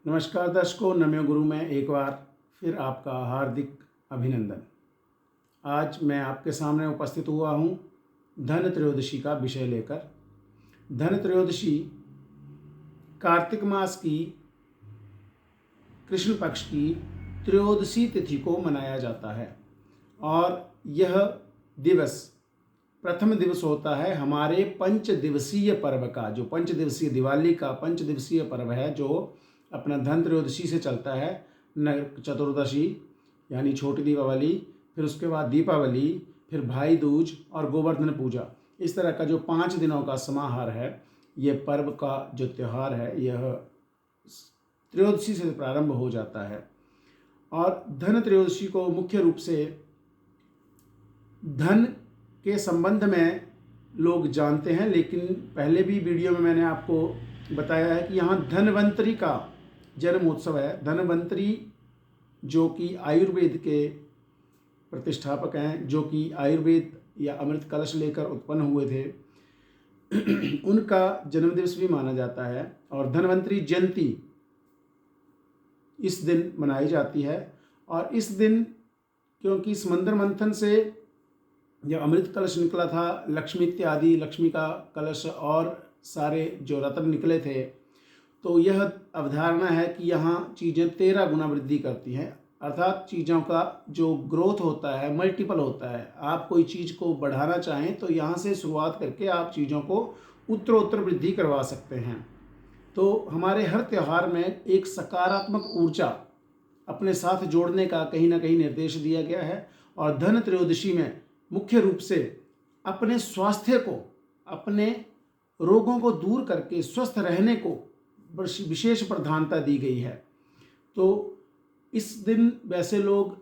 नमस्कार दर्शकों, नमो गुरु में एक बार फिर आपका हार्दिक अभिनंदन। आज मैं आपके सामने उपस्थित हुआ हूँ धन त्रयोदशी का विषय लेकर। धन त्रयोदशी कार्तिक मास की कृष्ण पक्ष की त्रयोदशी तिथि को मनाया जाता है और यह दिवस प्रथम दिवस होता है हमारे पंच दिवसीय पर्व का। जो पंच दिवसीय दिवाली का पंच दिवसीय पर्व है, जो अपना धन त्रयोदशी से चलता है। नरक चतुर्दशी यानी छोटी दीपावली, फिर उसके बाद दीपावली, फिर भाई दूज और गोवर्धन पूजा। इस तरह का जो 5 दिनों का समाहार है, ये पर्व का जो त्यौहार है, यह त्रयोदशी से प्रारंभ हो जाता है। और धन त्रयोदशी को मुख्य रूप से धन के संबंध में लोग जानते हैं, लेकिन पहले भी वीडियो में मैंने आपको बताया है कि यहाँ धन्वंतरी का जन्म उत्सव है। धन्वंतरी जो कि आयुर्वेद के प्रतिष्ठापक हैं, जो कि आयुर्वेद या अमृत कलश लेकर उत्पन्न हुए थे, उनका जन्मदिवस भी माना जाता है। और धन्वंतरी जयंती इस दिन मनाई जाती है। और इस दिन क्योंकि समंदर मंथन से जब अमृत कलश निकला था, लक्ष्मी इत्यादि, लक्ष्मी का कलश और सारे जो रत्न निकले थे, तो यह अवधारणा है कि यहाँ चीज़ें 13 गुना वृद्धि करती हैं। अर्थात चीज़ों का जो ग्रोथ होता है मल्टीपल होता है। आप कोई चीज़ को बढ़ाना चाहें तो यहाँ से शुरुआत करके आप चीज़ों को उत्तरोत्तर वृद्धि करवा सकते हैं। तो हमारे हर त्यौहार में एक सकारात्मक ऊर्जा अपने साथ जोड़ने का कहीं ना कहीं निर्देश दिया गया है। और धन त्रयोदशी में मुख्य रूप से अपने स्वास्थ्य को, अपने रोगों को दूर करके स्वस्थ रहने को विशेष प्रधानता दी गई है। तो इस दिन वैसे लोग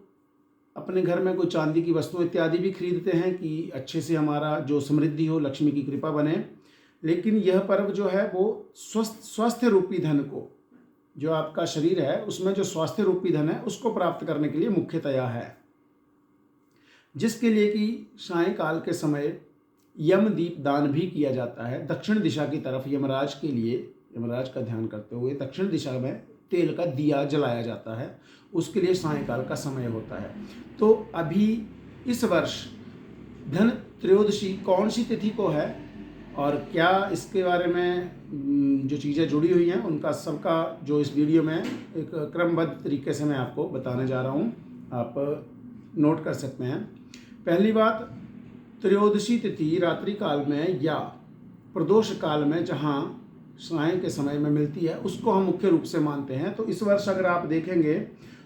अपने घर में कोई चांदी की वस्तु इत्यादि भी खरीदते हैं कि अच्छे से हमारा जो समृद्धि हो, लक्ष्मी की कृपा बने। लेकिन यह पर्व जो है वो स्वास्थ्य रूपी धन को, जो आपका शरीर है उसमें जो स्वास्थ्य रूपी धन है उसको प्राप्त करने के लिए मुख्यतया है, जिसके लिए कि सायंकाल के समय यम दीप दान भी किया जाता है। दक्षिण दिशा की तरफ यमराज के लिए, यमराज का ध्यान करते हुए दक्षिण दिशा में तेल का दिया जलाया जाता है, उसके लिए सायंकाल का समय होता है। तो अभी इस वर्ष धन त्रयोदशी कौन सी तिथि को है और क्या इसके बारे में जो चीज़ें जुड़ी हुई हैं, उनका सबका जो इस वीडियो में एक क्रमबद्ध तरीके से मैं आपको बताने जा रहा हूँ, आप नोट कर सकते हैं। पहली बात, त्रयोदशी तिथि रात्रि काल में या प्रदोष काल में जहाँ सायं के समय में मिलती है, उसको हम मुख्य रूप से मानते हैं। तो इस वर्ष अगर आप देखेंगे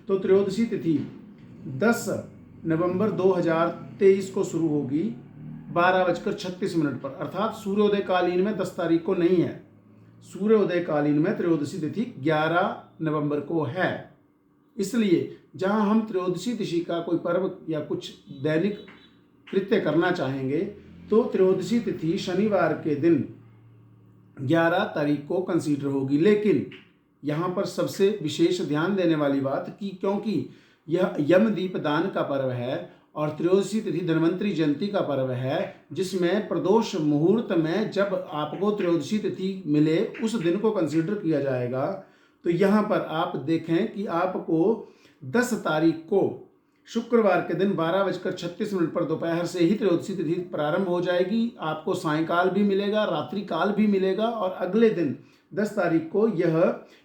तो त्रयोदशी तिथि 10 नवंबर 2023 को शुरू होगी 12:36 पर। अर्थात सूर्योदय कालीन में 10 तारीख को नहीं है, सूर्योदय कालीन में त्रयोदशी तिथि 11 नवंबर को है। इसलिए जहां हम त्रयोदशी तिथि का कोई पर्व या कुछ दैनिक कृत्य करना चाहेंगे तो त्रयोदशी तिथि शनिवार के दिन 11 तारीख को कंसीडर होगी। लेकिन यहाँ पर सबसे विशेष ध्यान देने वाली बात कि क्योंकि यह यमदीप दान का पर्व है और त्रयोदशी तिथि धन्वंतरी जयंती का पर्व है, जिसमें प्रदोष मुहूर्त में जब आपको त्रयोदशी तिथि मिले उस दिन को कंसीडर किया जाएगा। तो यहाँ पर आप देखें कि आपको 10 तारीख को शुक्रवार के दिन 12:36 पर दोपहर से ही त्रयोदशी तिथि प्रारंभ हो जाएगी। आपको सायंकाल भी मिलेगा, रात्रि काल भी मिलेगा और अगले दिन 10 तारीख को यह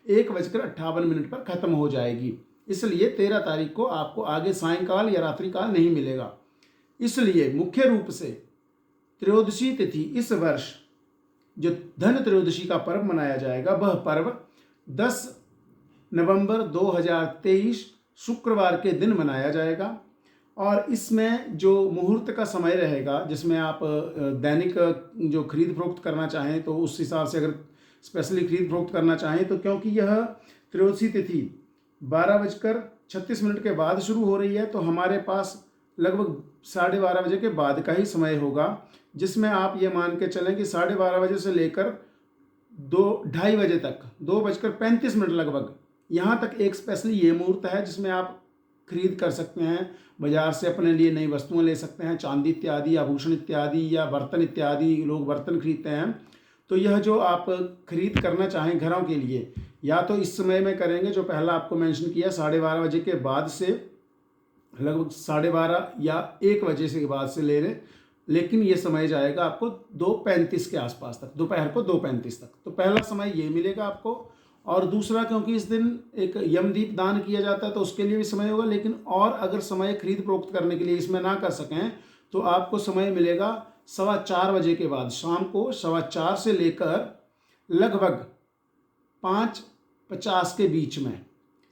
1:58 पर खत्म हो जाएगी। इसलिए 13 तारीख को आपको आगे सायंकाल या रात्रि काल नहीं मिलेगा। इसलिए मुख्य रूप से त्रयोदशी तिथि इस वर्ष जो धन त्रयोदशी का पर्व मनाया जाएगा, वह पर्व 10 नवंबर 2023 शुक्रवार के दिन मनाया जाएगा। और इसमें जो मुहूर्त का समय रहेगा, जिसमें आप दैनिक जो खरीद फरोख्त करना चाहें तो उस हिसाब से अगर स्पेशली खरीद फरोख्त करना चाहें तो, क्योंकि यह त्रयोदशी तिथि 12:36 के बाद शुरू हो रही है, तो हमारे पास लगभग 12:30 बजे के बाद का ही समय होगा, जिसमें आप ये मान के चलें कि 12:30 बजे से लेकर 2-2:30 बजे तक, 2:35 लगभग, यहाँ तक एक स्पेशली ये मुहूर्त है जिसमें आप खरीद कर सकते हैं। बाजार से अपने लिए नई वस्तुएं ले सकते हैं, चांदी इत्यादि, आभूषण इत्यादि या बर्तन इत्यादि, लोग बर्तन खरीदते हैं। तो यह जो आप खरीद करना चाहें घरों के लिए, या तो इस समय में करेंगे जो पहला आपको मेंशन किया 12:30 बजे के बाद से, लगभग 12:30 या 1 बजे से बाद से ले लें, लेकिन ये समय जाएगा आपको 2:35 के आसपास तक, दोपहर को 2:35 तक। तो पहला समय ये मिलेगा आपको। और दूसरा, क्योंकि इस दिन एक यमदीप दान किया जाता है तो उसके लिए भी समय होगा, लेकिन और अगर समय खरीद फरोख्त करने के लिए इसमें ना कर सकें तो आपको समय मिलेगा 4:15 बजे के बाद, शाम को 4:15 से लेकर लगभग 5:50 के बीच में।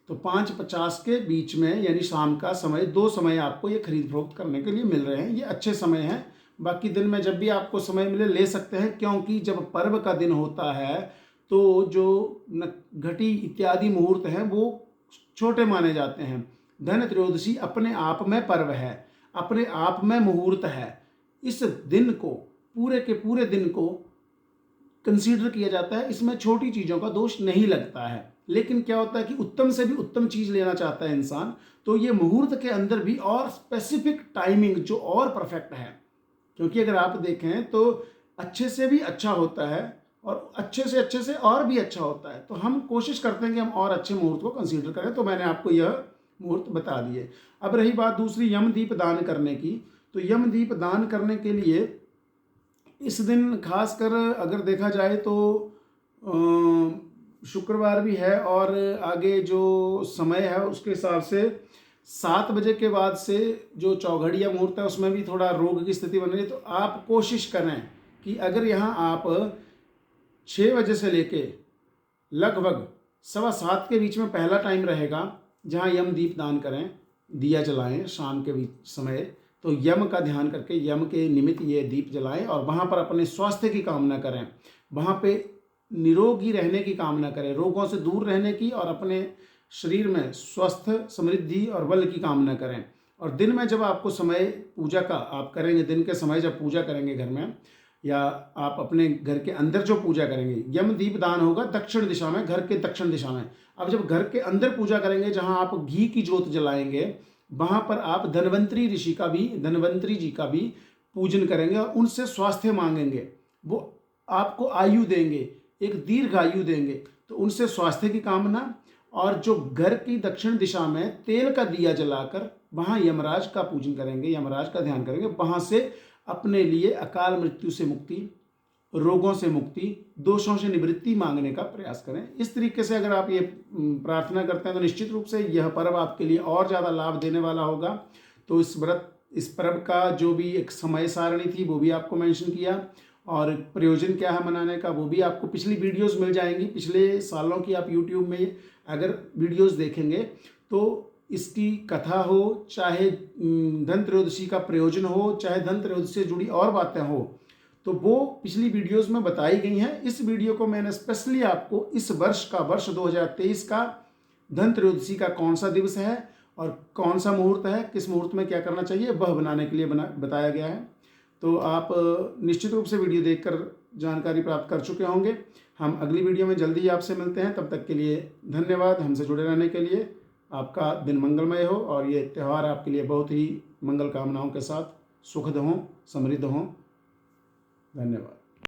तो 5:50 के बीच में यानी शाम का समय, 2 समय आपको ये खरीद फरोख्त करने के लिए मिल रहे हैं। ये अच्छे समय हैं। बाकी दिन में जब भी आपको समय मिले ले सकते हैं, क्योंकि जब पर्व का दिन होता है तो जो घटी इत्यादि मुहूर्त हैं वो छोटे माने जाते हैं। धन त्रयोदशी अपने आप में पर्व है, अपने आप में मुहूर्त है। इस दिन को, पूरे के पूरे दिन को कंसीडर किया जाता है, इसमें छोटी चीज़ों का दोष नहीं लगता है। लेकिन क्या होता है कि उत्तम से भी उत्तम चीज़ लेना चाहता है इंसान, तो ये मुहूर्त के अंदर भी और स्पेसिफिक टाइमिंग जो और परफेक्ट है, क्योंकि अगर आप देखें तो अच्छे से भी अच्छा होता है और अच्छे से और भी अच्छा होता है। तो हम कोशिश करते हैं कि हम और अच्छे मुहूर्त को कंसीडर करें। तो मैंने आपको यह मुहूर्त बता दिए। अब रही बात दूसरी यमदीप दान करने की, तो यमदीप दान करने के लिए इस दिन खासकर अगर देखा जाए तो शुक्रवार भी है, और आगे जो समय है उसके हिसाब से 7 बजे के बाद से जो चौघड़िया मुहूर्त है उसमें भी थोड़ा रोग की स्थिति बन रही है। तो आप कोशिश करें कि अगर यहाँ आप 6 बजे से लेके लगभग 7:15 के बीच में पहला टाइम रहेगा जहाँ यम दीप दान करें, दिया जलाएं शाम के बीच समय। तो यम का ध्यान करके यम के निमित्त ये दीप जलाएं और वहाँ पर अपने स्वास्थ्य की कामना करें, वहाँ पे निरोगी रहने की कामना करें, रोगों से दूर रहने की, और अपने शरीर में स्वस्थ, समृद्धि और बल की कामना करें। और दिन में जब आपको समय पूजा का आप करेंगे, दिन के समय जब पूजा करेंगे घर में, या आप अपने घर के अंदर जो पूजा करेंगे, यम दीप दान होगा दक्षिण दिशा में, घर के दक्षिण दिशा में। अब जब घर के अंदर पूजा करेंगे जहाँ आप घी की जोत जलाएंगे, वहाँ पर आप धन्वंतरी जी का भी पूजन करेंगे और उनसे स्वास्थ्य मांगेंगे। वो आपको आयु देंगे, एक दीर्घ आयु देंगे। तो उनसे स्वास्थ्य की कामना, और जो घर की दक्षिण दिशा में तेल का दिया जलाकर वहाँ यमराज का पूजन करेंगे, यमराज का ध्यान करेंगे, वहाँ से अपने लिए अकाल मृत्यु से मुक्ति, रोगों से मुक्ति, दोषों से निवृत्ति मांगने का प्रयास करें। इस तरीके से अगर आप ये प्रार्थना करते हैं तो निश्चित रूप से यह पर्व आपके लिए और ज़्यादा लाभ देने वाला होगा। तो इस पर्व का जो भी एक समय सारणी थी वो भी आपको मेंशन किया, और प्रयोजन क्या है मनाने का वो भी आपको पिछली वीडियोस मिल जाएंगी। पिछले सालों की आप यूट्यूब में अगर वीडियोस देखेंगे तो इसकी कथा हो, चाहे धन त्रयोदशी का प्रयोजन हो, चाहे धन त्रयोदशी से जुड़ी और बातें हो, तो वो पिछली वीडियोस में बताई गई हैं। इस वीडियो को मैंने स्पेशली आपको इस वर्ष 2023 का धन त्रयोदशी का कौन सा दिवस है और कौन सा मुहूर्त है, किस मुहूर्त में क्या करना चाहिए, वह बनाने के लिए बताया गया है। तो आप निश्चित रूप से वीडियो देखकर जानकारी प्राप्त कर चुके होंगे। हम अगली वीडियो में जल्दी ही आपसे मिलते हैं। तब तक के लिए धन्यवाद। हमसे जुड़े रहने के लिए आपका दिन मंगलमय हो, और ये त्यौहार आपके लिए बहुत ही मंगल कामनाओं के साथ सुखद हों, समृद्ध हों। धन्यवाद।